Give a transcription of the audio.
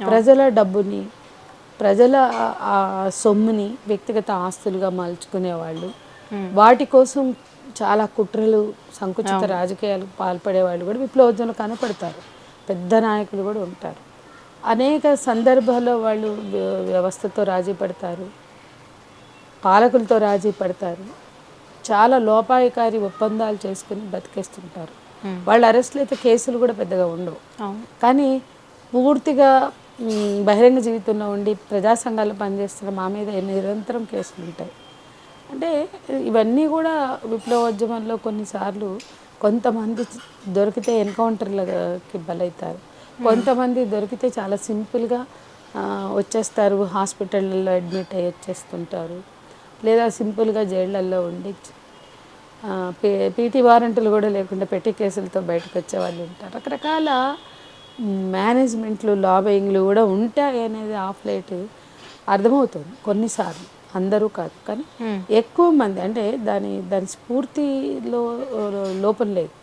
ప్రజల డబ్బుని, ప్రజల ఆ సొమ్ముని వ్యక్తిగత ఆస్తులుగా మలుచుకునేవాళ్ళు, వాటి కోసం చాలా కుట్రలు, సంకుచిత రాజకీయాలకు పాల్పడే వాళ్ళు కూడా విప్లవోద్యమంలో కనపడతారు. పెద్ద నాయకులు కూడా ఉంటారు. అనేక సందర్భాల్లో వాళ్ళు వ్యవస్థతో రాజీ పడతారు, పాలకులతో రాజీ పడతారు, చాలా లోపాయకారి ఒప్పందాలు చేసుకుని బతికేస్తుంటారు. వాళ్ళ అరెస్టులు అయితే కేసులు కూడా పెద్దగా ఉండవు, కానీ పూర్తిగా బహిరంగ జీవితంలో ఉండి ప్రజా సంఘాలు పనిచేస్తున్న మా మీద నిరంతరం కేసులు ఉంటాయి. అంటే ఇవన్నీ కూడా విప్లవోద్యమంలో కొన్నిసార్లు కొంతమంది దొరికితే ఎన్కౌంటర్లకి బలవుతారు, కొంతమంది దొరికితే చాలా సింపుల్గా వచ్చేస్తారు, హాస్పిటల్లో అడ్మిట్ అయ్యి వచ్చేస్తుంటారు, లేదా సింపుల్గా జైళ్ళల్లో ఉండి పీటీ వారెంట్లు కూడా లేకుండా పెట్టి కేసులతో బయటకు వచ్చే వాళ్ళు ఉంటారు. రకరకాల మేనేజ్మెంట్లు, లాబింగ్లు కూడా ఉంటాయి అనేది ఆఫ్ లైట్ అర్థమవుతుంది కొన్నిసార్లు, అందరూ కాదు కానీ ఎక్కువ మంది. అంటే దాని స్ఫూర్తిలో లోపం లేదు,